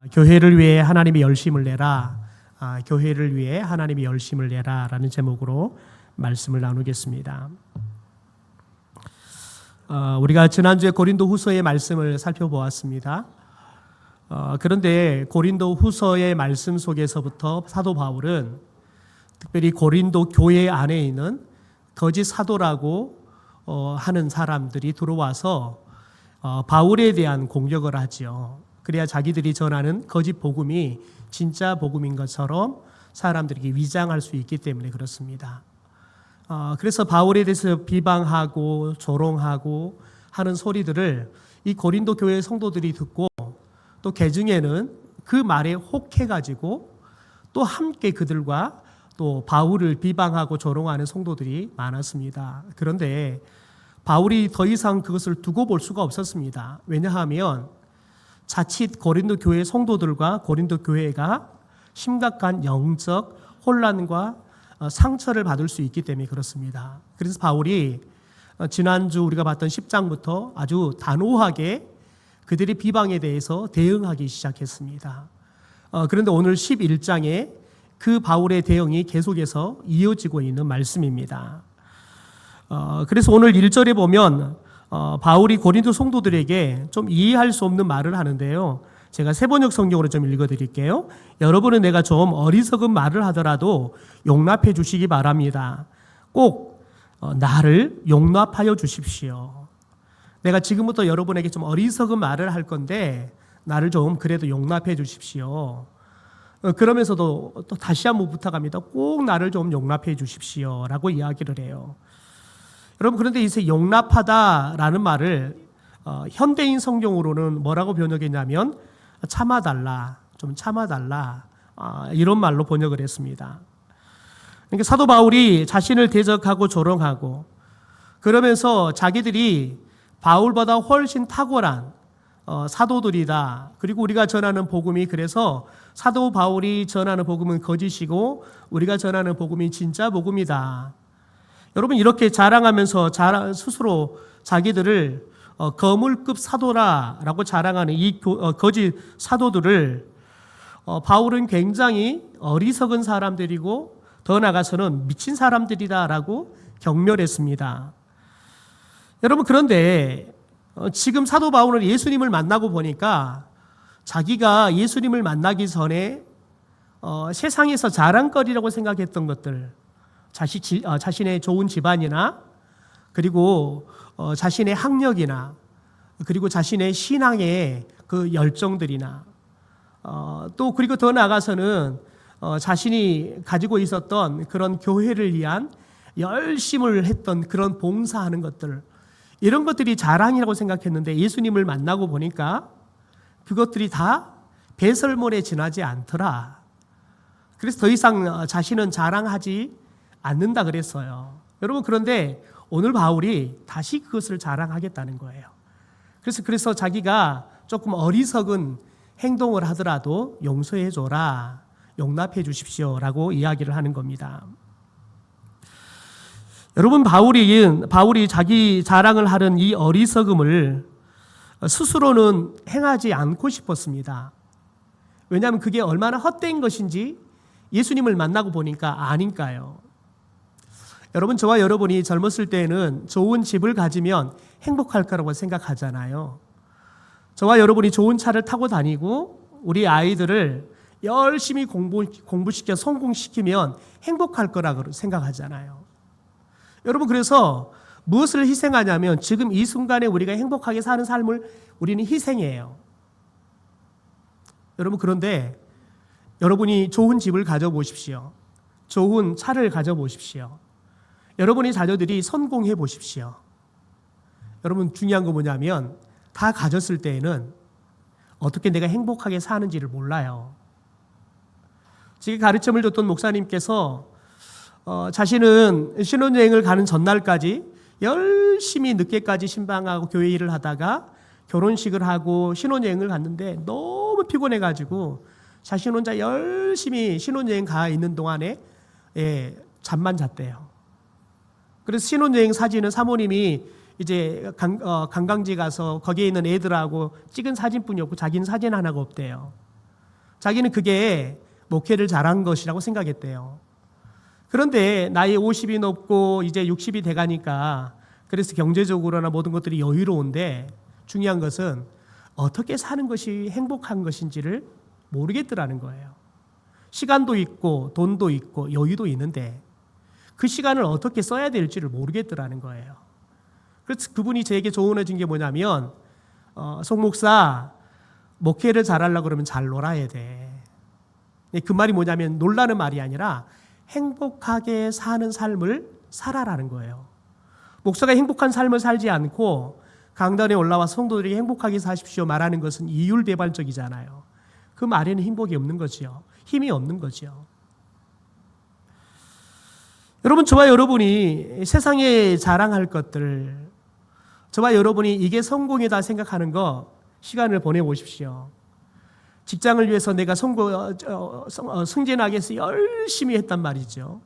교회를 위해 하나님의 열심을 내라. 교회를 위해 하나님의 열심을 내라 라는 제목으로 말씀을 나누겠습니다. 우리가 지난주에 고린도 후서의 말씀을 살펴보았습니다. 그런데 고린도 후서의 말씀 속에서부터 사도 바울은 특별히 고린도 교회 안에 있는 거짓 사도라고 하는 사람들이 들어와서 바울에 대한 공격을 하지요. 그래야 자기들이 전하는 거짓 복음이 진짜 복음인 것처럼 사람들에게 위장할 수 있기 때문에 그렇습니다. 그래서 바울에 대해서 비방하고 조롱하고 하는 소리들을 이 고린도 교회 성도들이 듣고 또 개중에는 그 말에 혹해가지고 또 함께 그들과 또 바울을 비방하고 조롱하는 성도들이 많았습니다. 그런데 바울이 더 이상 그것을 두고 볼 수가 없었습니다. 왜냐하면 자칫 고린도 교회 성도들과 고린도 교회가 심각한 영적 혼란과 상처를 받을 수 있기 때문에 그렇습니다. 그래서 바울이 지난주 우리가 봤던 10장부터 아주 단호하게 그들의 비방에 대해서 대응하기 시작했습니다. 그런데 오늘 11장에 그 바울의 대응이 계속해서 이어지고 있는 말씀입니다. 그래서 오늘 1절에 보면 바울이 고린도 성도들에게 좀 이해할 수 없는 말을 하는데요. 제가 세번역 성경으로 좀 읽어드릴게요. 여러분은 내가 좀 어리석은 말을 하더라도 용납해 주시기 바랍니다. 꼭 나를 용납하여 주십시오. 내가 지금부터 여러분에게 좀 어리석은 말을 할 건데 나를 좀 그래도 용납해 주십시오. 그러면서도 또 다시 한번 부탁합니다. 꼭 나를 좀 용납해 주십시오 라고 이야기를 해요. 여러분, 그런데 이제 용납하다라는 말을 현대인 성경으로는 뭐라고 번역했냐면 참아달라, 좀 참아달라, 이런 말로 번역을 했습니다. 그러니까 사도 바울이 자신을 대적하고 조롱하고 그러면서 자기들이 바울보다 훨씬 탁월한 사도들이다. 그리고 우리가 전하는 복음이 그래서 사도 바울이 전하는 복음은 거짓이고 우리가 전하는 복음이 진짜 복음이다. 여러분, 이렇게 자랑하면서 스스로 자기들을 거물급 사도라라고 자랑하는 이 거짓 사도들을 바울은 굉장히 어리석은 사람들이고 더 나아가서는 미친 사람들이다라고 경멸했습니다. 여러분, 그런데 지금 사도 바울은 예수님을 만나고 보니까 자기가 예수님을 만나기 전에 세상에서 자랑거리라고 생각했던 것들, 자신의 좋은 집안이나 그리고 자신의 학력이나 그리고 자신의 신앙의 그 열정들이나 또 그리고 더 나아가서는 자신이 가지고 있었던 그런 교회를 위한 열심을 했던 그런 봉사하는 것들, 이런 것들이 자랑이라고 생각했는데 예수님을 만나고 보니까 그것들이 다 배설물에 지나지 않더라. 그래서 더 이상 자신은 자랑하지 않는다 그랬어요. 여러분, 그런데 오늘 바울이 다시 그것을 자랑하겠다는 거예요. 그래서 자기가 조금 어리석은 행동을 하더라도 용서해 줘라, 용납해 주십시오라고 이야기를 하는 겁니다. 여러분, 바울이 자기 자랑을 하는 이 어리석음을 스스로는 행하지 않고 싶었습니다. 왜냐하면 그게 얼마나 헛된 것인지 예수님을 만나고 보니까 아니까요. 여러분, 저와 여러분이 젊었을 때에는 좋은 집을 가지면 행복할 거라고 생각하잖아요. 저와 여러분이 좋은 차를 타고 다니고 우리 아이들을 열심히 공부시켜 성공시키면 행복할 거라고 생각하잖아요. 여러분, 그래서 무엇을 희생하냐면 지금 이 순간에 우리가 행복하게 사는 삶을 우리는 희생해요. 여러분, 그런데 여러분이 좋은 집을 가져보십시오. 좋은 차를 가져보십시오. 여러분의 자녀들이 성공해 보십시오. 여러분, 중요한 거 뭐냐면 다 가졌을 때에는 어떻게 내가 행복하게 사는지를 몰라요. 제가 가르침을 줬던 목사님께서 자신은 신혼여행을 가는 전날까지 열심히 늦게까지 신방하고 교회 일을 하다가 결혼식을 하고 신혼여행을 갔는데 너무 피곤해가지고 자신 혼자 열심히 신혼여행 가 있는 동안에 잠만 잤대요. 그래서 신혼여행 사진은 사모님이 이제 관광지 가서 거기에 있는 애들하고 찍은 사진뿐이 없고 자기는 사진 하나가 없대요. 자기는 그게 목회를 잘한 것이라고 생각했대요. 그런데 나이 50이 넘고 이제 60이 돼가니까 그래서 경제적으로나 모든 것들이 여유로운데 중요한 것은 어떻게 사는 것이 행복한 것인지를 모르겠더라는 거예요. 시간도 있고 돈도 있고 여유도 있는데 그 시간을 어떻게 써야 될지를 모르겠더라는 거예요. 그래서 그분이 저에게 조언해 준 게 뭐냐면 송 목사, 목회를 잘하려고 그러면 잘 놀아야 돼. 그 말이 뭐냐면 놀라는 말이 아니라 행복하게 사는 삶을 살아라는 거예요. 목사가 행복한 삶을 살지 않고 강단에 올라와 성도들이 행복하게 사십시오 말하는 것은 이율배반적이잖아요. 그 말에는 행복이 없는 거지요. 힘이 없는 거지요. 여러분, 저와 여러분이 세상에 자랑할 것들, 저와 여러분이 이게 성공이다 생각하는 거 시간을 보내보십시오. 직장을 위해서 내가 승진하기 위해서 열심히 했단 말이죠.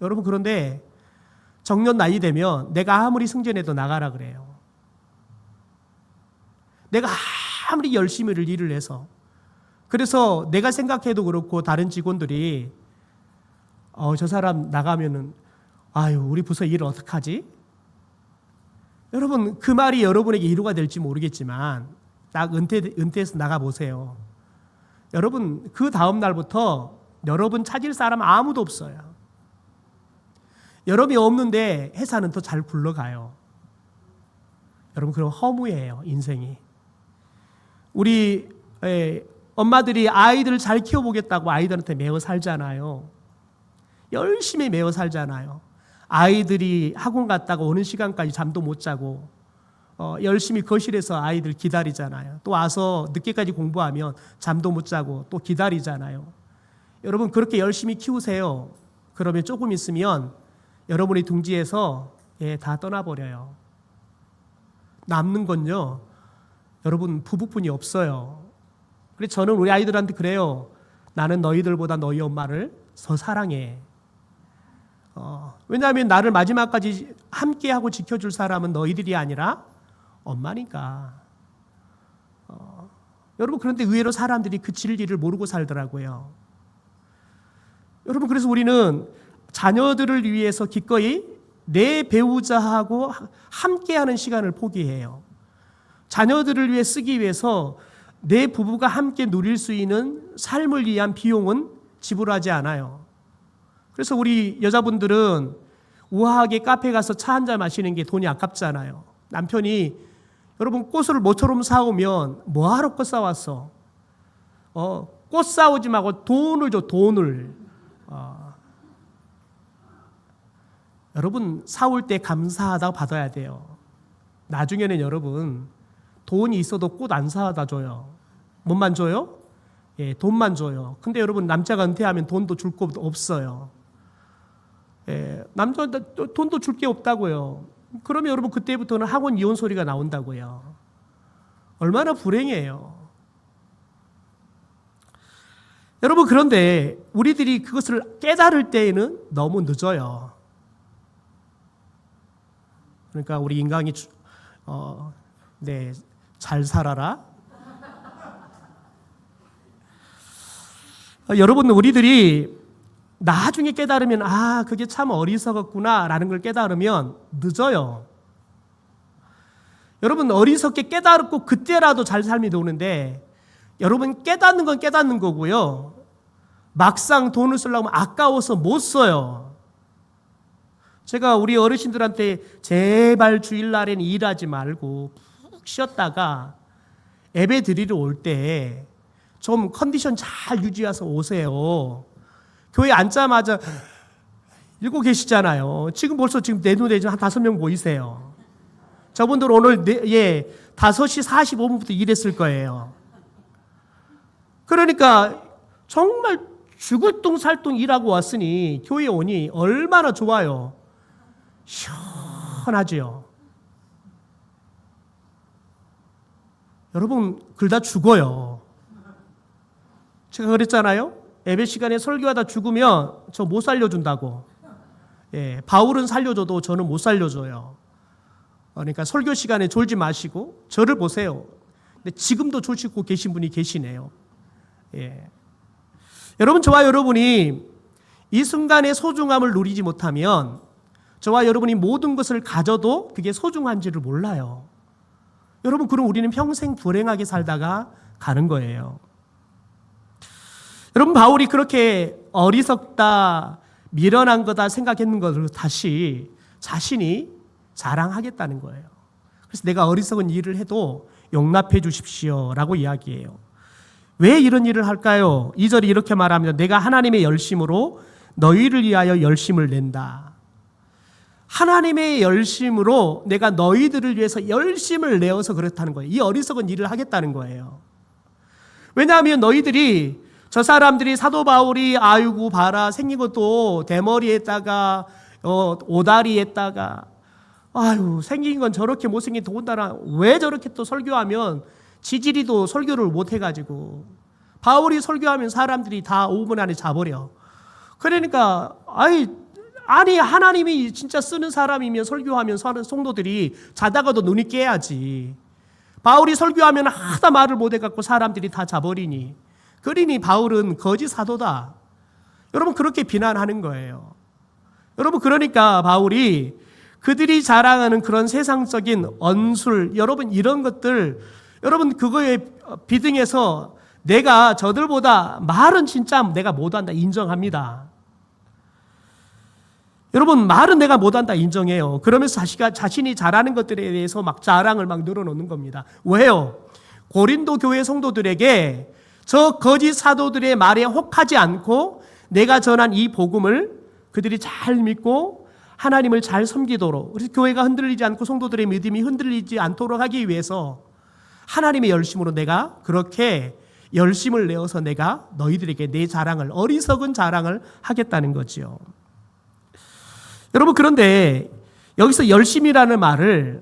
여러분, 그런데 정년 나이 되면 내가 아무리 승진해도 나가라 그래요. 내가 아무리 열심히 일을 해서. 그래서 내가 생각해도 그렇고 다른 직원들이 저 사람 나가면은 아유 우리 부서 일을 어떡하지? 여러분 그 말이 여러분에게 위로가 될지 모르겠지만 딱 은퇴해서 나가보세요. 여러분 그 다음 날부터 여러분 찾을 사람 아무도 없어요. 여러분이 없는데 회사는 더 잘 굴러가요. 여러분 그럼 허무해요 인생이. 우리 엄마들이 아이들을 잘 키워보겠다고 아이들한테 매어 살잖아요. 열심히 매어 살잖아요. 아이들이 학원 갔다가 오는 시간까지 잠도 못 자고 열심히 거실에서 아이들 기다리잖아요. 또 와서 늦게까지 공부하면 잠도 못 자고 또 기다리잖아요. 여러분 그렇게 열심히 키우세요. 그러면 조금 있으면 여러분의 둥지에서 다 떠나버려요. 남는 건요. 여러분 부부뿐이 없어요. 그래서 저는 우리 아이들한테 그래요. 나는 너희들보다 너희 엄마를 더 사랑해. 왜냐하면 나를 마지막까지 함께하고 지켜줄 사람은 너희들이 아니라 엄마니까. 여러분 그런데 의외로 사람들이 그 진리를 모르고 살더라고요. 여러분 그래서 우리는 자녀들을 위해서 기꺼이 내 배우자하고 함께하는 시간을 포기해요. 자녀들을 위해 쓰기 위해서 내 부부가 함께 누릴 수 있는 삶을 위한 비용은 지불하지 않아요. 그래서 우리 여자분들은 우아하게 카페 가서 차 한 잔 마시는 게 돈이 아깝잖아요. 남편이 여러분 꽃을 모처럼 사오면 뭐하러 꽃 사왔어? 꽃 사오지 말고 돈을 줘 돈을. 여러분 사올 때 감사하다고 받아야 돼요. 나중에는 여러분 돈이 있어도 꽃 안 사다 줘요. 뭔만 줘요? 돈만 줘요. 근데 여러분 남자가 은퇴하면 돈도 줄 거 없어요. 남자 돈도 줄 게 없다고요. 그러면 여러분 그때부터는 학원 이혼 소리가 나온다고요. 얼마나 불행해요. 여러분 그런데 우리들이 그것을 깨달을 때에는 너무 늦어요. 그러니까 우리 인간이 잘 살아라. 여러분 우리들이 나중에 깨달으면 그게 참 어리석었구나라는 걸 깨달으면 늦어요. 여러분 어리석게 깨달았고 그때라도 잘 삶이 오는데 여러분 깨닫는 건 깨닫는 거고요. 막상 돈을 쓰려면 아까워서 못 써요. 제가 우리 어르신들한테 제발 주일날엔 일하지 말고 푹 쉬었다가 예배 드리러 올 때 좀 컨디션 잘 유지해서 오세요. 교회 앉자마자 읽고 계시잖아요. 지금 벌써 내 눈에 한 5명 보이세요. 저분들 오늘 5시 45분부터 일했을 거예요. 그러니까 정말 죽을 둥살둥 일하고 왔으니 교회 오니 얼마나 좋아요. 시원하지요. 여러분 그러다 죽어요. 제가 그랬잖아요. 예배 시간에 설교하다 죽으면 저 못 살려준다고. 바울은 살려줘도 저는 못 살려줘요. 그러니까 설교 시간에 졸지 마시고 저를 보세요. 근데 지금도 졸시고 계신 분이 계시네요. 여러분, 저와 여러분이 이 순간의 소중함을 누리지 못하면 저와 여러분이 모든 것을 가져도 그게 소중한지를 몰라요. 여러분, 그럼 우리는 평생 불행하게 살다가 가는 거예요. 여러분, 바울이 그렇게 어리석다, 미련한 거다 생각했는 것을 다시 자신이 자랑하겠다는 거예요. 그래서 내가 어리석은 일을 해도 용납해 주십시오 라고 이야기해요. 왜 이런 일을 할까요? 2절이 이렇게 말합니다. 내가 하나님의 열심으로 너희를 위하여 열심을 낸다. 하나님의 열심으로 내가 너희들을 위해서 열심을 내어서 그렇다는 거예요. 이 어리석은 일을 하겠다는 거예요. 왜냐하면 너희들이, 저 사람들이 사도 바울이 아이고 봐라 생긴 것도 대머리에다가 오다리에다가 아유 생긴 건 저렇게 못생긴 더군다나 왜 저렇게 또 설교하면 지지리도 설교를 못 해가지고 바울이 설교하면 사람들이 다 5분 안에 자버려. 그러니까 아니 하나님이 진짜 쓰는 사람이면 설교하면 성도들이 자다가도 눈이 깨야지. 바울이 설교하면 하다 말을 못 해갖고 사람들이 다 자버리니 그러니 바울은 거짓 사도다. 여러분, 그렇게 비난하는 거예요. 여러분, 그러니까 바울이 그들이 자랑하는 그런 세상적인 언술, 여러분 이런 것들, 여러분 그거에 비등해서 내가 저들보다 말은 진짜 내가 못한다 인정합니다. 여러분, 말은 내가 못한다 인정해요. 그러면서 자신이 잘하는 것들에 대해서 막 자랑을 막 늘어놓는 겁니다. 왜요? 고린도 교회 성도들에게 저 거짓 사도들의 말에 혹하지 않고 내가 전한 이 복음을 그들이 잘 믿고 하나님을 잘 섬기도록, 우리 교회가 흔들리지 않고 성도들의 믿음이 흔들리지 않도록 하기 위해서 하나님의 열심으로 내가 그렇게 열심을 내어서 내가 너희들에게 내 자랑을, 어리석은 자랑을 하겠다는 거지요. 여러분, 그런데 여기서 열심이라는 말을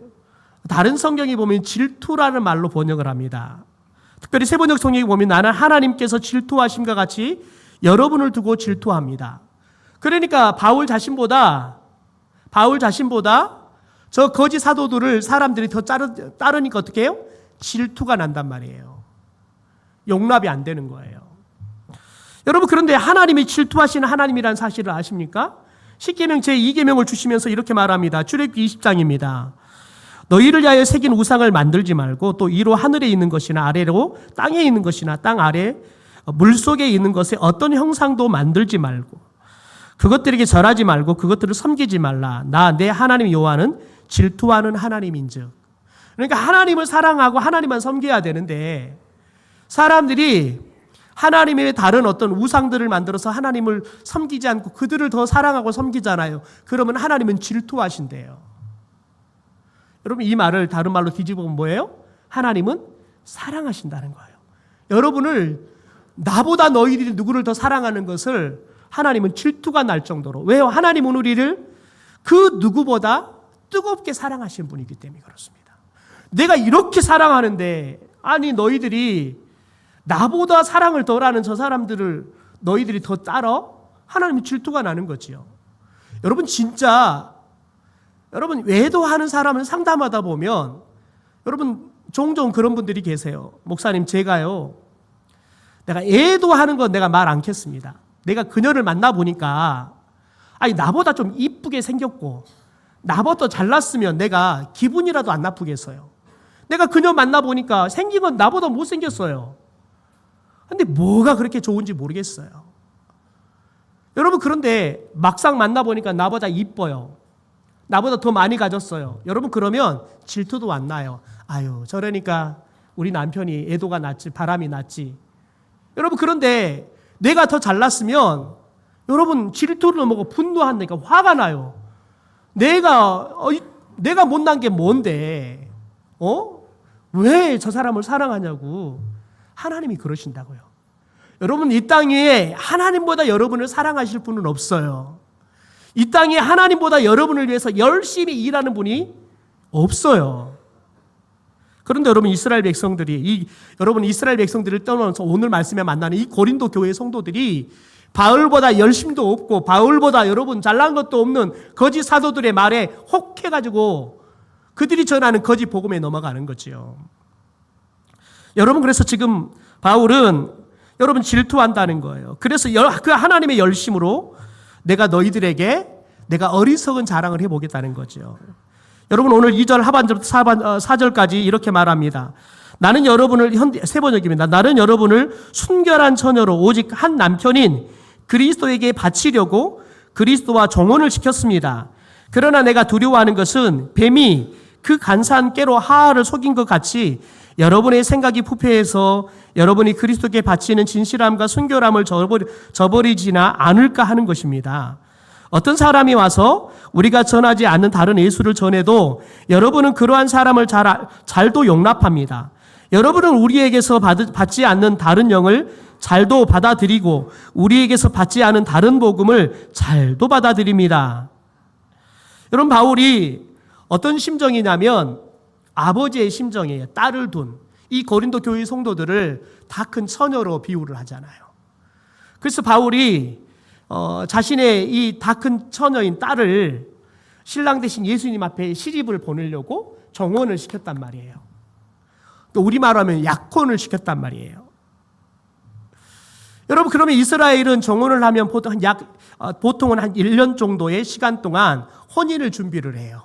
다른 성경이 보면 질투라는 말로 번역을 합니다. 특별히 세번역 성경에 보면 나는 하나님께서 질투하심과 같이 여러분을 두고 질투합니다. 그러니까 바울 자신보다 저 거짓 사도들을 사람들이 더 따르니까 어떻게 해요? 질투가 난단 말이에요. 용납이 안 되는 거예요. 여러분, 그런데 하나님이 질투하시는 하나님이라는 사실을 아십니까? 십계명 제2계명을 주시면서 이렇게 말합니다. 출애굽기 20장입니다. 너희를 위하여 새긴 우상을 만들지 말고 또 위로 하늘에 있는 것이나 아래로 땅에 있는 것이나 땅 아래 물속에 있는 것에 어떤 형상도 만들지 말고 그것들에게 절하지 말고 그것들을 섬기지 말라. 나 내 하나님 여호와는 질투하는 하나님인즉. 그러니까 하나님을 사랑하고 하나님만 섬겨야 되는데 사람들이 하나님의 다른 어떤 우상들을 만들어서 하나님을 섬기지 않고 그들을 더 사랑하고 섬기잖아요. 그러면 하나님은 질투하신대요. 여러분, 이 말을 다른 말로 뒤집으면 뭐예요? 하나님은 사랑하신다는 거예요. 여러분을, 나보다 너희들이 누구를 더 사랑하는 것을 하나님은 질투가 날 정도로. 왜요? 하나님은 우리를 그 누구보다 뜨겁게 사랑하시는 분이기 때문에 그렇습니다. 내가 이렇게 사랑하는데 아니 너희들이 나보다 사랑을 덜하는 저 사람들을 너희들이 더 따라? 하나님은 질투가 나는 거지요. 여러분, 진짜 여러분 외도하는 사람을 상담하다 보면 여러분 종종 그런 분들이 계세요. 목사님, 제가요 내가 애도하는 건 내가 말 않겠습니다. 내가 그녀를 만나보니까 아니 나보다 좀 이쁘게 생겼고 나보다 잘났으면 내가 기분이라도 안 나쁘겠어요. 내가 그녀 만나보니까 생긴 건 나보다 못생겼어요. 근데 뭐가 그렇게 좋은지 모르겠어요. 여러분, 그런데 막상 만나보니까 나보다 이뻐요. 나보다 더 많이 가졌어요. 여러분, 그러면 질투도 안 나요. 아유, 저러니까 우리 남편이 애도가 났지, 바람이 났지. 여러분, 그런데 내가 더 잘났으면 여러분 질투를 넘어가 분노한다니까 화가 나요. 내가 못난 게 뭔데? 왜 저 사람을 사랑하냐고. 하나님이 그러신다고요. 여러분, 이 땅 위에 하나님보다 여러분을 사랑하실 분은 없어요. 이 땅에 하나님보다 여러분을 위해서 열심히 일하는 분이 없어요. 그런데 여러분, 이스라엘 백성들이 떠나서 오늘 말씀에 만나는 이 고린도 교회 성도들이 바울보다 열심도 없고 바울보다 여러분 잘난 것도 없는 거짓 사도들의 말에 혹해가지고 그들이 전하는 거짓 복음에 넘어가는 거지요. 여러분, 그래서 지금 바울은 여러분 질투한다는 거예요. 그래서 그 하나님의 열심으로 내가 너희들에게 내가 어리석은 자랑을 해보겠다는 거죠. 여러분 오늘 2절 하반절부터 4절까지 이렇게 말합니다. 나는 여러분을 세 번역입니다. 나는 여러분을 순결한 처녀로 오직 한 남편인 그리스도에게 바치려고 그리스도와 정혼을 시켰습니다. 그러나 내가 두려워하는 것은 뱀이 그 간사한 깨로 하하를 속인 것 같이 여러분의 생각이 부패해서 여러분이 그리스도께 바치는 진실함과 순결함을 저버리지나 않을까 하는 것입니다. 어떤 사람이 와서 우리가 전하지 않는 다른 예수를 전해도 여러분은 그러한 사람을 잘도 용납합니다. 여러분은 우리에게서 받지 않는 다른 영을 잘도 받아들이고 우리에게서 받지 않은 다른 복음을 잘도 받아들입니다. 여러분 바울이 어떤 심정이냐면 아버지의 심정이에요. 딸을 둔 이 고린도 교회 성도들을 다 큰 처녀로 비유를 하잖아요. 그래서 바울이 자신의 이 다 큰 처녀인 딸을 신랑 대신 예수님 앞에 시집을 보내려고 정혼을 시켰단 말이에요. 또 우리말로 하면 약혼을 시켰단 말이에요. 여러분 그러면 이스라엘은 정혼을 하면 보통은 한 1년 정도의 시간 동안 혼인을 준비를 해요.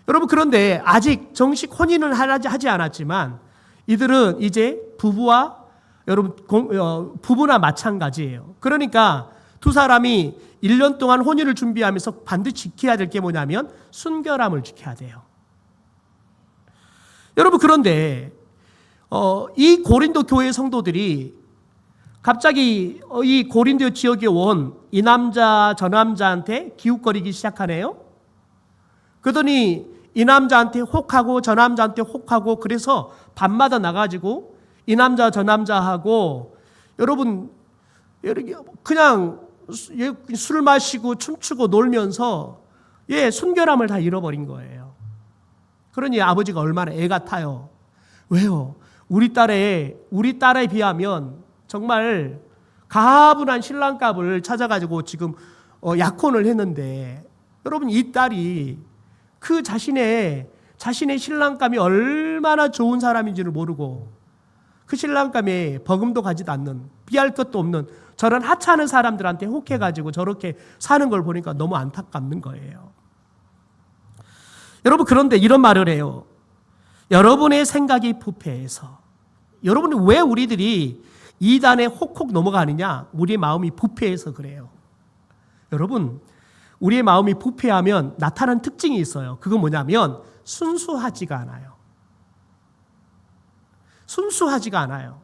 여러분 그런데 아직 정식 혼인을 하지 않았지만 이들은 이제 부부나 마찬가지예요. 그러니까 두 사람이 1년 동안 혼인을 준비하면서 반드시 지켜야 될 게 뭐냐면 순결함을 지켜야 돼요. 여러분 그런데 이 고린도 교회 성도들이 갑자기 이 고린도 지역에 온 이 남자 저 남자한테 기웃거리기 시작하네요. 그러더니 이 남자한테 혹하고 저 남자한테 혹하고 그래서 밤마다 나가지고 이 남자 저 남자하고 여러분 그냥 술 마시고 춤추고 놀면서 순결함을 다 잃어버린 거예요. 그러니 아버지가 얼마나 애가 타요. 왜요? 우리 딸에 비하면 정말 가분한 신랑감을 찾아가지고 지금 약혼을 했는데 여러분 이 딸이 그 자신의 신랑감이 얼마나 좋은 사람인지를 모르고 그 신랑감에 버금도 가지도 않는 비할 것도 없는 저런 하찮은 사람들한테 혹해가지고 저렇게 사는 걸 보니까 너무 안타깝는 거예요. 여러분 그런데 이런 말을 해요. 여러분의 생각이 부패해서 여러분은 왜 우리들이 이단에 혹혹 넘어가느냐? 우리의 마음이 부패해서 그래요. 여러분 우리의 마음이 부패하면 나타나는 특징이 있어요. 그건 뭐냐면 순수하지가 않아요. 순수하지가 않아요.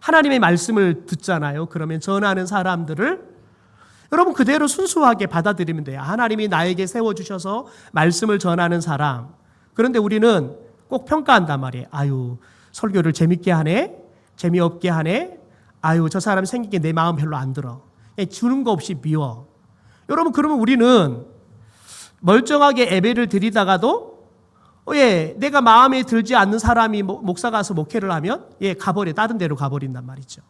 하나님의 말씀을 듣잖아요. 그러면 전하는 사람들을 여러분 그대로 순수하게 받아들이면 돼요. 하나님이 나에게 세워주셔서 말씀을 전하는 사람. 그런데 우리는 꼭 평가한단 말이에요. 아유 설교를 재밌게 하네. 재미없게 하네. 아유 저 사람 생긴 게 내 마음 별로 안 들어. 주는 거 없이 미워. 여러분 그러면 우리는 멀쩡하게 예배를 드리다가도 내가 마음에 들지 않는 사람이 목사 가서 목회를 하면 다른 데로 가버린단 말이죠.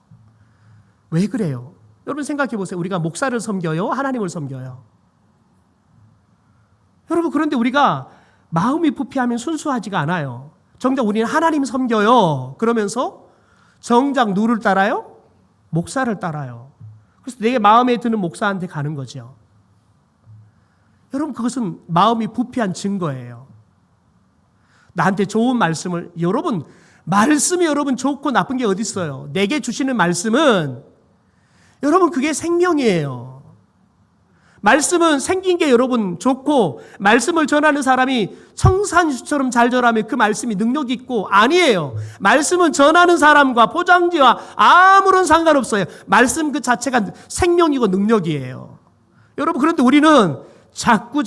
왜 그래요? 여러분 생각해 보세요. 우리가 목사를 섬겨요? 하나님을 섬겨요? 여러분 그런데 우리가 마음이 부패하면 순수하지가 않아요. 정작 우리는 하나님 섬겨요. 그러면서 정작 누구를 따라요? 목사를 따라요. 그래서 내 마음에 드는 목사한테 가는 거죠. 여러분 그것은 마음이 부패한 증거예요. 나한테 좋은 말씀을 말씀이 여러분 좋고 나쁜 게 어디 있어요? 내게 주시는 말씀은 여러분 그게 생명이에요. 말씀은 생긴 게 여러분 좋고 말씀을 전하는 사람이 청산수처럼 잘 전하면 그 말씀이 능력 있고 아니에요. 말씀은 전하는 사람과 포장지와 아무런 상관없어요. 말씀 그 자체가 생명이고 능력이에요. 여러분 그런데 우리는 자꾸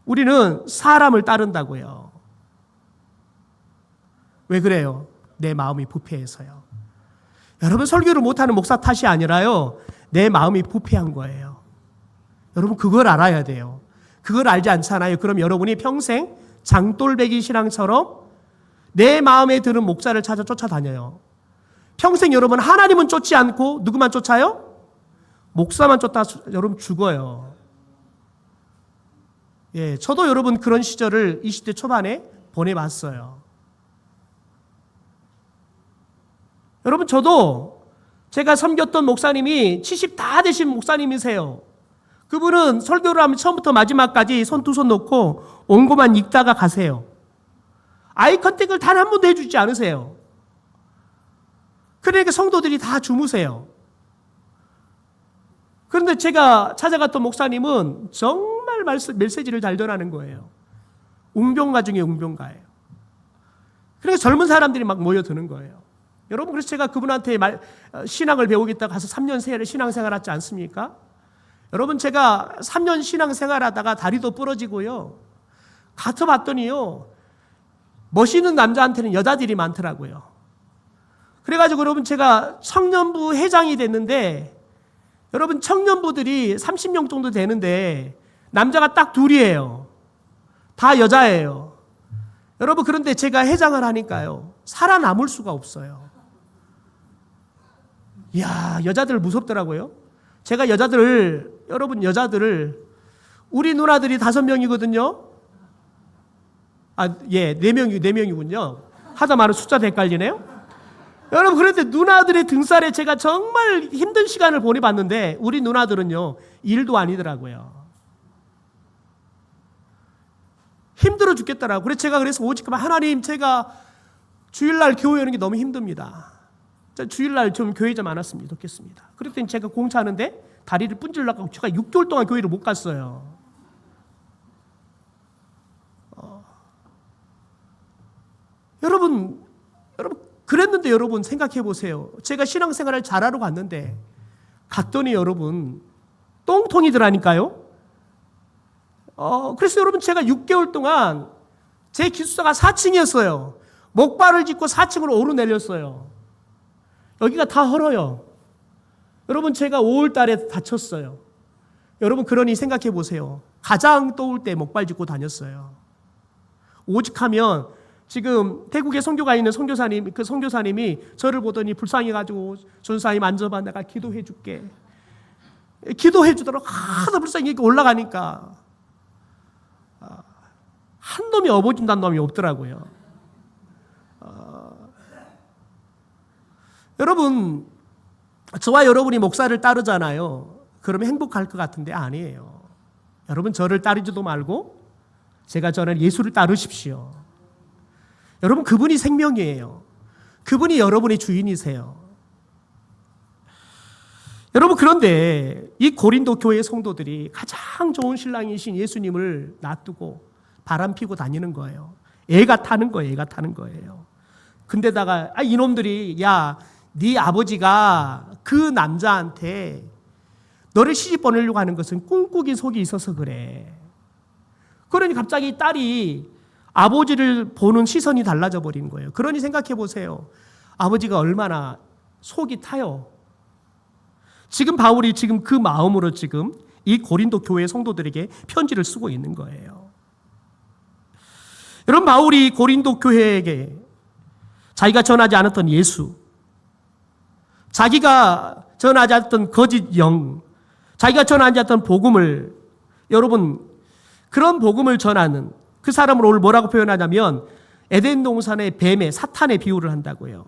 우리는 사람을 따른다고요. 왜 그래요? 내 마음이 부패해서요. 여러분 설교를 못하는 목사 탓이 아니라요. 내 마음이 부패한 거예요. 여러분 그걸 알아야 돼요. 그걸 알지 않잖아요. 그럼 여러분이 평생 장돌배기 신앙처럼 내 마음에 드는 목사를 찾아 쫓아다녀요. 평생 여러분 하나님은 쫓지 않고 누구만 쫓아요? 목사만 쫓다 여러분 죽어요. 저도 여러분 그런 시절을 20대 초반에 보내봤어요. 여러분, 저도 제가 섬겼던 목사님이 70 다 되신 목사님이세요. 그분은 설교를 하면 처음부터 마지막까지 손 두 손 놓고 원고만 읽다가 가세요. 아이 컨택을 단 한 번도 해주지 않으세요. 그러니까 성도들이 다 주무세요. 그런데 제가 찾아갔던 목사님은 정말 메시지를 잘 전하는 거예요. 웅병가 중에 웅병가예요. 그러니까 젊은 사람들이 막 모여드는 거예요. 여러분, 그래서 제가 그분한테 신앙을 배우겠다고 가서 3년 신앙생활 하지 않습니까? 여러분, 제가 3년 신앙생활하다가 다리도 부러지고요. 가서 봤더니요, 멋있는 남자한테는 여자들이 많더라고요. 그래가지고 여러분, 제가 청년부 회장이 됐는데, 여러분, 청년부들이 30명 정도 되는데 남자가 딱 둘이에요. 다 여자예요. 여러분, 그런데 제가 회장을 하니까요, 살아남을 수가 없어요. 이야, 여자들 무섭더라고요. 제가 여러분, 여자들을, 우리 누나들이 5명이거든요. 예, 4명이군요. 하다 말은 숫자도 헷갈리네요. 여러분, 그런데 누나들의 등살에 제가 정말 힘든 시간을 보내봤는데, 우리 누나들은요, 일도 아니더라고요. 힘들어 죽겠더라고요. 그래서 오직 하나님, 제가 주일날 교회 오는 게 너무 힘듭니다. 주일날 좀 교회 좀 안 왔으면 좋겠습니다. 그랬더니 제가 공차하는데 다리를 분질러가고 제가 6개월 동안 교회를 못 갔어요. 여러분, 그랬는데 여러분 생각해 보세요. 제가 신앙생활을 잘하러 갔더니 여러분 똥통이더라니까요. 그래서 여러분, 제가 6개월 동안 제 기숙사가 4층이었어요. 목발을 짚고 4층으로 오르내렸어요. 여기가 다 헐어요. 여러분, 제가 5월 달에 다쳤어요. 여러분, 그러니 생각해 보세요. 가장 더울 때 목발 짚고 다녔어요. 오직하면 지금 태국에 선교가 있는 그 선교사님이 저를 보더니 불쌍해가지고, 전사님 앉아봐, 내가 기도해 줄게. 기도해 주도록 하도 불쌍히 이렇게 올라가니까 한 놈이 업어준다는 놈이 없더라고요. 여러분, 저와 여러분이 목사를 따르잖아요. 그러면 행복할 것 같은데 아니에요. 여러분, 저를 따르지도 말고 제가 전하는 예수를 따르십시오. 여러분, 그분이 생명이에요. 그분이 여러분의 주인이세요. 여러분, 그런데 이 고린도 교회 성도들이 가장 좋은 신랑이신 예수님을 놔두고 바람 피고 다니는 거예요. 애가 타는 거예요. 근데다가 이놈들이, 야, 네 아버지가 그 남자한테 너를 시집 보내려고 하는 것은 꿈꾸긴 속이 있어서 그래. 그러니 갑자기 딸이 아버지를 보는 시선이 달라져 버린 거예요. 그러니 생각해 보세요. 아버지가 얼마나 속이 타요. 지금 바울이 그 마음으로 이 고린도 교회 성도들에게 편지를 쓰고 있는 거예요. 여러분, 바울이 고린도 교회에게 자기가 전하지 않았던 예수, 자기가 전하지 않았던 거짓 영, 자기가 전하지 않았던 복음을, 여러분, 그런 복음을 전하는 그 사람을 오늘 뭐라고 표현하냐면 에덴 동산의 뱀의 사탄의 비유를 한다고요.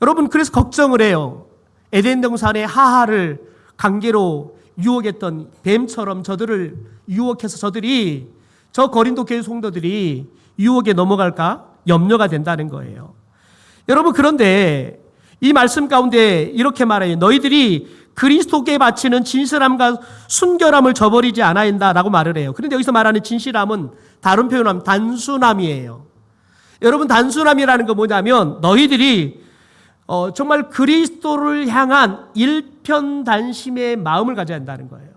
여러분, 그래서 걱정을 해요. 에덴 동산의 하하를 강제로 유혹했던 뱀처럼 저들을 유혹해서 저 고린도 교회 성도들이 유혹에 넘어갈까 염려가 된다는 거예요. 여러분, 그런데 이 말씀 가운데 이렇게 말해요. 너희들이 그리스도께 바치는 진실함과 순결함을 저버리지 않아야 한다라고 말을 해요. 그런데 여기서 말하는 진실함은 다른 표현하면 단순함이에요. 여러분, 단순함이라는 건 뭐냐면 너희들이 정말 그리스도를 향한 일편단심의 마음을 가져야 한다는 거예요.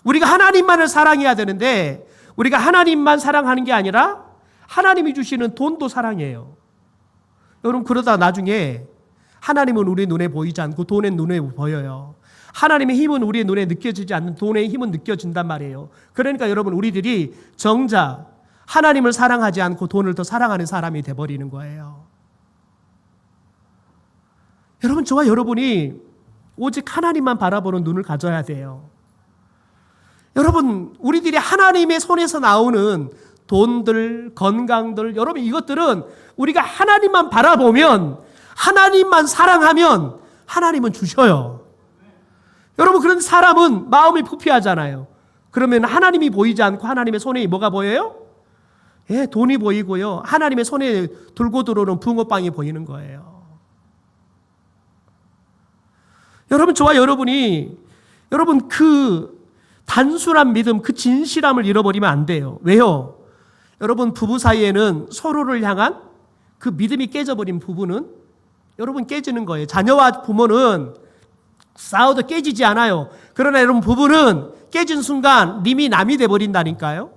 우리가 하나님만을 사랑해야 되는데 우리가 하나님만 사랑하는 게 아니라 하나님이 주시는 돈도 사랑해요. 여러분, 그러다 나중에 하나님은 우리 눈에 보이지 않고 돈은 눈에 보여요. 하나님의 힘은 우리의 눈에 느껴지지 않는 돈의 힘은 느껴진단 말이에요. 그러니까 여러분, 우리들이 정작 하나님을 사랑하지 않고 돈을 더 사랑하는 사람이 돼버리는 거예요. 여러분, 저와 여러분이 오직 하나님만 바라보는 눈을 가져야 돼요. 여러분, 우리들이 하나님의 손에서 나오는 돈들, 건강들, 여러분, 이것들은 우리가 하나님만 바라보면 하나님만 사랑하면 하나님은 주셔요. 여러분, 그런 사람은 마음이 부패하잖아요. 그러면 하나님이 보이지 않고 하나님의 손에 뭐가 보여요? 예, 돈이 보이고요. 하나님의 손에 들고 들어오는 붕어빵이 보이는 거예요. 여러분, 저와 여러분이 여러분 그 단순한 믿음, 그 진실함을 잃어버리면 안 돼요. 왜요? 여러분, 부부 사이에는 서로를 향한 그 믿음이 깨져버린 부부는 여러분 깨지는 거예요. 자녀와 부모는 싸워도 깨지지 않아요. 그러나 여러분, 부부는 깨진 순간 님이 남이 돼버린다니까요.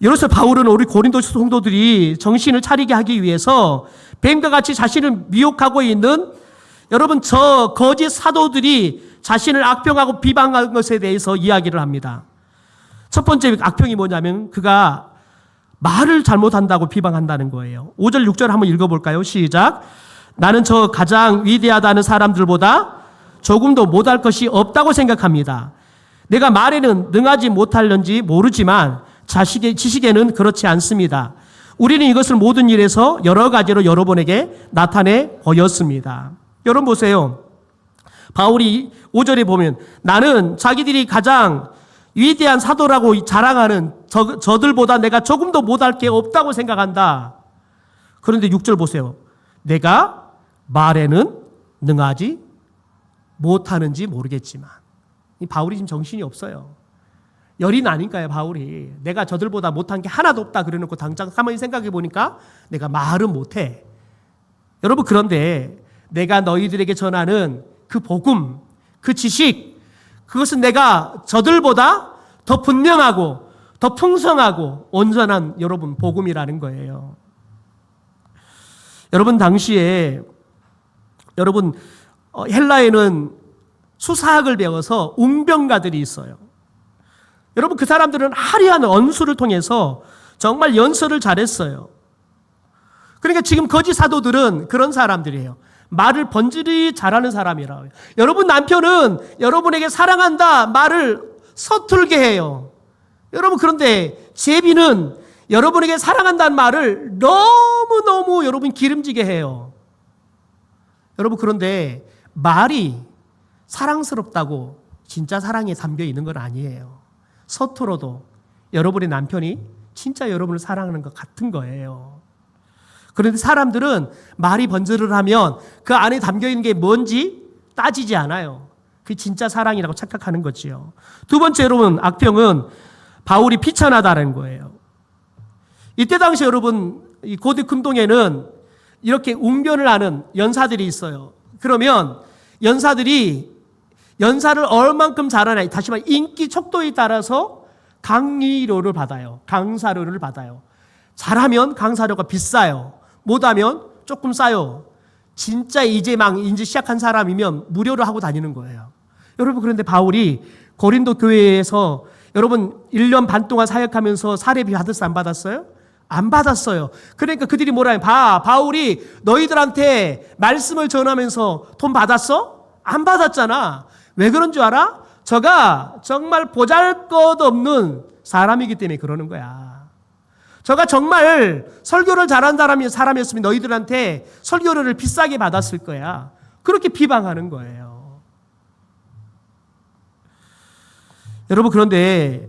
이로써 바울은 우리 고린도 성도들이 정신을 차리게 하기 위해서 뱀과 같이 자신을 미혹하고 있는 여러분 저 거짓 사도들이 자신을 악평하고 비방한 것에 대해서 이야기를 합니다. 첫 번째 악평이 뭐냐면 그가 말을 잘못한다고 비방한다는 거예요. 5절 6절 한번 읽어볼까요? 시작. 나는 저 가장 위대하다는 사람들보다 조금도 못할 것이 없다고 생각합니다. 내가 말에는 능하지 못할는지 모르지만 지식에는 그렇지 않습니다. 우리는 이것을 모든 일에서 여러 가지로 여러분에게 나타내 보였습니다. 여러분 보세요. 바울이 5절에 보면 나는 자기들이 가장 위대한 사도라고 자랑하는 저들보다 내가 조금도 못할 게 없다고 생각한다. 그런데 6절 보세요. 내가 말에는 능하지 못하는지 모르겠지만. 이 바울이 지금 정신이 없어요. 열이 나니까요, 바울이. 내가 저들보다 못한 게 하나도 없다 그래놓고 당장 가만히 생각해 보니까 내가 말은 못해. 여러분, 그런데 내가 너희들에게 전하는 그 복음, 그 지식, 그것은 내가 저들보다 더 분명하고 더 풍성하고 온전한 여러분 복음이라는 거예요. 여러분, 당시에 여러분 헬라에는 수사학을 배워서 웅병가들이 있어요. 여러분, 그 사람들은 화려한 언수를 통해서 정말 연설을 잘했어요. 그러니까 지금 거짓 사도들은 그런 사람들이에요. 말을 번지르르 잘하는 사람이라고요. 여러분 남편은 여러분에게 사랑한다 말을 서툴게 해요. 여러분, 그런데 제비는 여러분에게 사랑한다는 말을 너무너무 여러분 기름지게 해요. 여러분, 그런데 말이 사랑스럽다고 진짜 사랑에 담겨 있는 건 아니에요. 서툴어도 여러분의 남편이 진짜 여러분을 사랑하는 것 같은 거예요. 그런데 사람들은 말이 번지르르 하면 그 안에 담겨 있는 게 뭔지 따지지 않아요. 그게 진짜 사랑이라고 착각하는 거지요. 두 번째, 여러분, 악평은 바울이 비천하다는 거예요. 이때 당시 여러분 이 고대 금동에는 이렇게 웅변을 하는 연사들이 있어요. 그러면 연사를 얼만큼 잘하냐, 다시 말해 인기 척도에 따라서 강의료를 받아요. 강사료를 받아요. 잘하면 강사료가 비싸요. 못하면 조금 싸요. 진짜 이제 시작한 사람이면 무료로 하고 다니는 거예요. 여러분, 그런데 바울이 고린도 교회에서 여러분 1년 반 동안 사역하면서 사례비 받았어요? 안 받았어요? 안 받았어요. 그러니까 그들이 뭐라 해요? 바울이 너희들한테 말씀을 전하면서 돈 받았어? 안 받았잖아. 왜 그런 줄 알아? 저가 정말 보잘것없는 사람이기 때문에 그러는 거야. 저가 정말 설교를 잘한 사람이었으면 너희들한테 설교료를 비싸게 받았을 거야. 그렇게 비방하는 거예요. 여러분, 그런데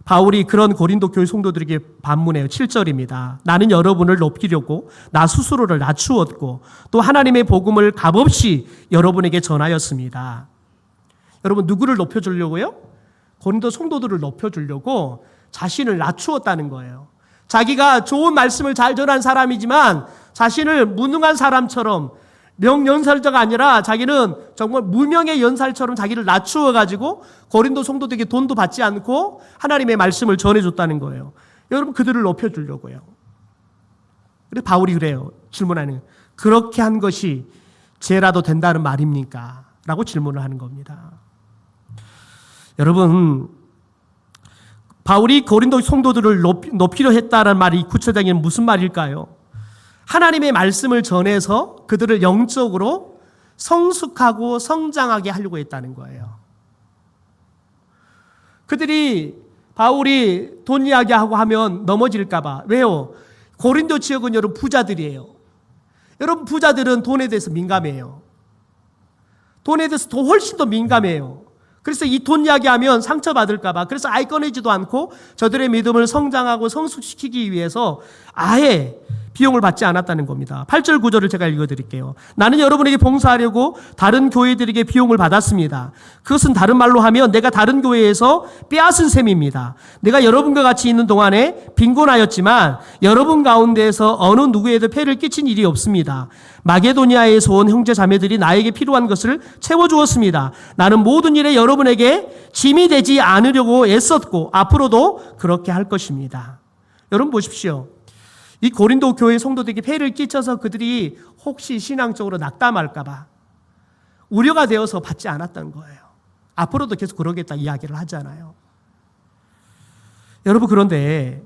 바울이 그런 고린도 교회 성도들에게 반문해요. 7절입니다. 나는 여러분을 높이려고 나 스스로를 낮추었고 또 하나님의 복음을 값없이 여러분에게 전하였습니다. 여러분, 누구를 높여주려고요? 고린도 성도들을 높여주려고 자신을 낮추었다는 거예요. 자기가 좋은 말씀을 잘 전한 사람이지만 자신을 무능한 사람처럼 명연살자가 아니라 자기는 정말 무명의 연살처럼 자기를 낮추어가지고 고린도 성도들에게 돈도 받지 않고 하나님의 말씀을 전해줬다는 거예요. 여러분, 그들을 높여주려고요. 그래서 바울이 그래요. 질문하는 거예요. 그렇게 한 것이 죄라도 된다는 말입니까? 라고 질문을 하는 겁니다. 여러분, 바울이 고린도 성도들을 높이려 했다는 말이 구체적인 무슨 말일까요? 하나님의 말씀을 전해서 그들을 영적으로 성숙하고 성장하게 하려고 했다는 거예요. 그들이 바울이 돈 이야기하고 하면 넘어질까 봐. 왜요? 고린도 지역은 여러분 부자들이에요. 여러분 부자들은 돈에 대해서 민감해요. 돈에 대해서 더 훨씬 더 민감해요. 그래서 이 돈 이야기하면 상처받을까 봐 그래서 아예 꺼내지도 않고 저들의 믿음을 성장하고 성숙시키기 위해서 아예 비용을 받지 않았다는 겁니다. 8절 9절을 제가 읽어드릴게요. 나는 여러분에게 봉사하려고 다른 교회들에게 비용을 받았습니다. 그것은 다른 말로 하면 내가 다른 교회에서 빼앗은 셈입니다. 내가 여러분과 같이 있는 동안에 빈곤하였지만 여러분 가운데에서 어느 누구에도 폐를 끼친 일이 없습니다. 마게도니아에서 온 형제 자매들이 나에게 필요한 것을 채워주었습니다. 나는 모든 일에 여러분에게 짐이 되지 않으려고 애썼고 앞으로도 그렇게 할 것입니다. 여러분 보십시오. 이 고린도 교회 성도들에게 폐를 끼쳐서 그들이 혹시 신앙적으로 낙담할까 봐 우려가 되어서 받지 않았던 거예요. 앞으로도 계속 그러겠다 이야기를 하잖아요. 여러분 그런데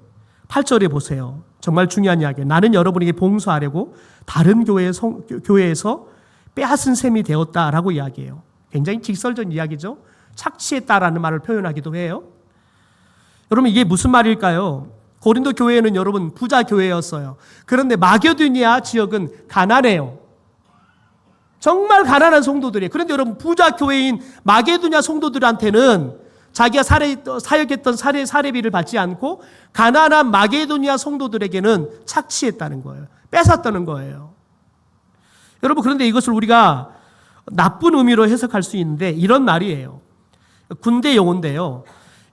8절에 보세요. 정말 중요한 이야기예요. 나는 여러분에게 봉사하려고 다른 교회에서 빼앗은 셈이 되었다라고 이야기해요. 굉장히 직설적인 이야기죠. 착취했다라는 말을 표현하기도 해요. 여러분 이게 무슨 말일까요? 고린도 교회는 여러분 부자 교회였어요. 그런데 마게도니아 지역은 가난해요. 정말 가난한 성도들이에요. 그런데 여러분 부자 교회인 마게도니아 성도들한테는 자기가 사역했던 사례비를 받지 않고 가난한 마게도니아 성도들에게는 착취했다는 거예요. 뺏었다는 거예요. 여러분 그런데 이것을 우리가 나쁜 의미로 해석할 수 있는데 이런 말이에요. 군대 용어인데요.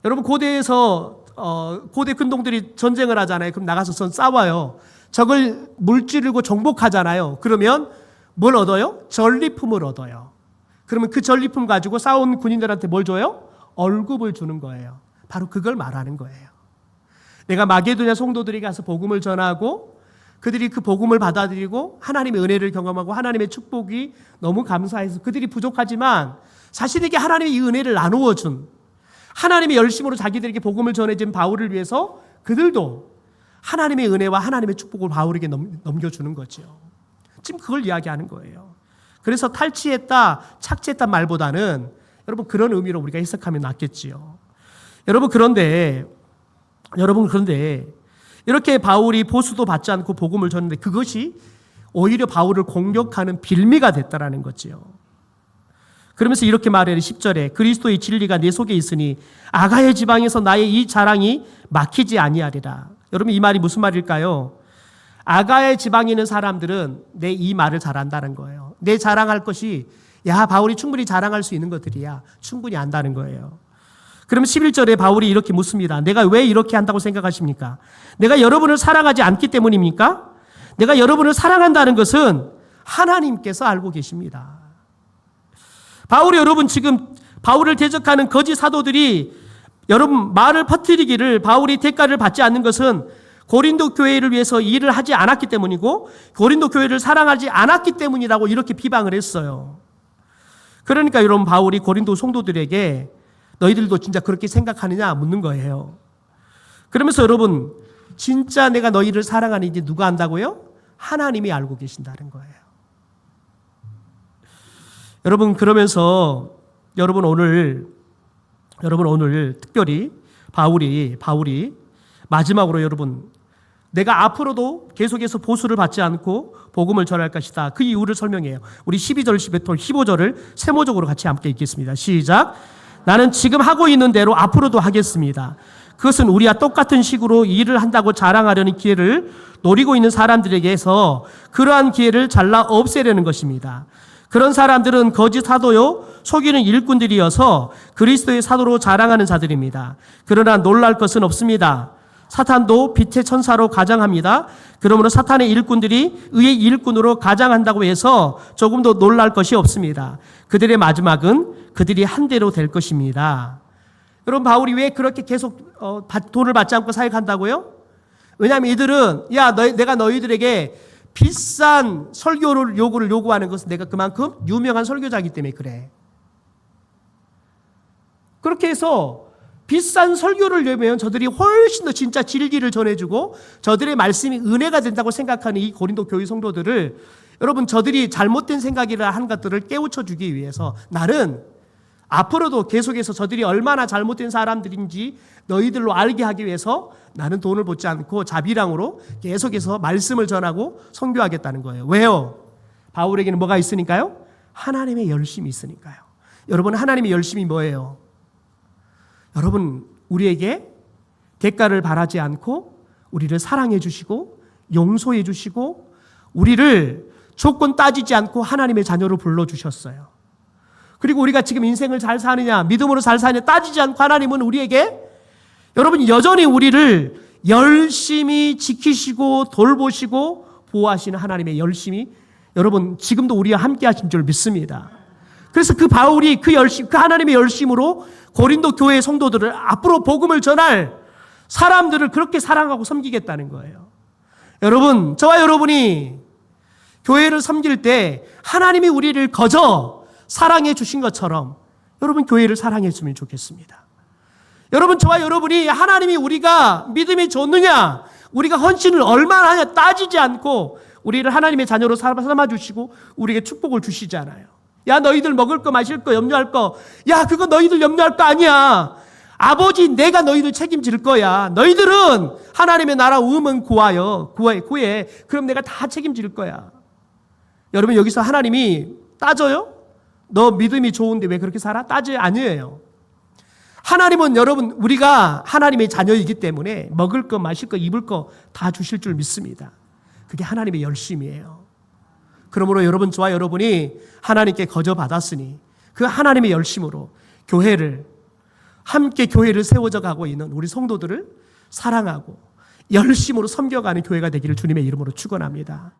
여러분 고대에서 고대 군동들이 전쟁을 하잖아요. 그럼 나가서 싸워요. 적을 물찌르고 정복하잖아요. 그러면 뭘 얻어요? 전리품을 얻어요. 그러면 그 전리품 가지고 싸운 군인들한테 뭘 줘요? 월급을 주는 거예요. 바로 그걸 말하는 거예요. 내가 마게도냐 성도들에게 가서 복음을 전하고 그들이 그 복음을 받아들이고 하나님의 은혜를 경험하고 하나님의 축복이 너무 감사해서 그들이 부족하지만 자신에게 하나님의 이 은혜를 나누어 준 하나님의 열심으로 자기들에게 복음을 전해준 바울을 위해서 그들도 하나님의 은혜와 하나님의 축복을 바울에게 넘겨주는 거죠. 지금 그걸 이야기하는 거예요. 그래서 탈취했다, 착취했다 말보다는 여러분 그런 의미로 우리가 해석하면 낫겠지요. 여러분 그런데 이렇게 바울이 보수도 받지 않고 복음을 전했는데 그것이 오히려 바울을 공격하는 빌미가 됐다라는 거지요. 그러면서 이렇게 말해요. 10절에 그리스도의 진리가 내 속에 있으니 아가야 지방에서 나의 이 자랑이 막히지 아니하리라. 여러분 이 말이 무슨 말일까요? 아가야 지방에 있는 사람들은 내 이 말을 잘한다는 거예요. 내 자랑할 것이 바울이 충분히 자랑할 수 있는 것들이야. 충분히 안다는 거예요. 그러면 11절에 바울이 이렇게 묻습니다. 내가 왜 이렇게 한다고 생각하십니까? 내가 여러분을 사랑하지 않기 때문입니까? 내가 여러분을 사랑한다는 것은 하나님께서 알고 계십니다. 바울이 여러분 지금 바울을 대적하는 거짓 사도들이 여러분 말을 퍼뜨리기를 바울이 대가를 받지 않는 것은 고린도 교회를 위해서 일을 하지 않았기 때문이고 고린도 교회를 사랑하지 않았기 때문이라고 이렇게 비방을 했어요. 그러니까 여러분 바울이 고린도 성도들에게 너희들도 진짜 그렇게 생각하느냐 묻는 거예요. 그러면서 여러분 진짜 내가 너희를 사랑하는지 누가 안다고요? 하나님이 알고 계신다는 거예요. 여러분 그러면서 여러분 오늘 특별히 바울이 마지막으로 여러분 내가 앞으로도 계속해서 보수를 받지 않고 복음을 전할 것이다. 그 이유를 설명해요. 우리 12절, 15절을 세모적으로 같이 함께 읽겠습니다. 시작. 나는 지금 하고 있는 대로 앞으로도 하겠습니다. 그것은 우리와 똑같은 식으로 일을 한다고 자랑하려는 기회를 노리고 있는 사람들에게서 그러한 기회를 잘라 없애려는 것입니다. 그런 사람들은 거짓 사도요 속이는 일꾼들이어서 그리스도의 사도로 자랑하는 자들입니다. 그러나 놀랄 것은 없습니다. 사탄도 빛의 천사로 가장합니다. 그러므로 사탄의 일꾼들이 의의 일꾼으로 가장한다고 해서 조금도 놀랄 것이 없습니다. 그들의 마지막은 그들이 한 대로 될 것입니다. 여러분 바울이 왜 그렇게 계속 돈을 받지 않고 사역한다고요? 왜냐하면 이들은 내가 너희들에게 비싼 설교를 요구하는 것은 내가 그만큼 유명한 설교자이기 때문에 그래. 그렇게 해서 비싼 설교를 내면 저들이 훨씬 더 진짜 진리를 전해주고 저들의 말씀이 은혜가 된다고 생각하는 이 고린도 교회 성도들을 여러분 저들이 잘못된 생각이라 한 것들을 깨우쳐 주기 위해서 나는 앞으로도 계속해서 저들이 얼마나 잘못된 사람들인지 너희들로 알게 하기 위해서 나는 돈을 받지 않고 자비랑으로 계속해서 말씀을 전하고 선교하겠다는 거예요. 왜요? 바울에게는 뭐가 있으니까요? 하나님의 열심이 있으니까요. 여러분, 하나님의 열심이 뭐예요? 여러분, 우리에게 대가를 바라지 않고 우리를 사랑해 주시고 용서해 주시고 우리를 조건 따지지 않고 하나님의 자녀로 불러주셨어요. 그리고 우리가 지금 인생을 잘 사느냐, 믿음으로 잘 사느냐 따지지 않고 하나님은 우리에게 여러분 여전히 우리를 열심히 지키시고 돌보시고 보호하시는 하나님의 열심이 여러분 지금도 우리와 함께 하신 줄 믿습니다. 그래서 그 바울이 그 열심, 그 하나님의 열심으로 고린도 교회의 성도들을 앞으로 복음을 전할 사람들을 그렇게 사랑하고 섬기겠다는 거예요. 여러분, 저와 여러분이 교회를 섬길 때 하나님이 우리를 거저 사랑해 주신 것처럼 여러분 교회를 사랑해 주면 좋겠습니다. 여러분, 저와 여러분이 하나님이 우리가 믿음이 좋느냐, 우리가 헌신을 얼마나 하냐 따지지 않고 우리를 하나님의 자녀로 삼아주시고 우리에게 축복을 주시잖아요. 야, 너희들 먹을 거 마실 거 염려할 거, 야, 그거 너희들 염려할 거 아니야. 아버지, 내가 너희들 책임질 거야. 너희들은 하나님의 나라 우음은 구해. 그럼 내가 다 책임질 거야. 여러분, 여기서 하나님이 따져요? 너 믿음이 좋은데 왜 그렇게 살아? 따져요? 아니에요. 하나님은 여러분, 우리가 하나님의 자녀이기 때문에 먹을 거, 마실 거, 입을 거 다 주실 줄 믿습니다. 그게 하나님의 열심이에요. 그러므로 여러분, 저와 여러분이 하나님께 거저 받았으니 그 하나님의 열심으로 함께 교회를 세워져 가고 있는 우리 성도들을 사랑하고 열심으로 섬겨가는 교회가 되기를 주님의 이름으로 축원합니다.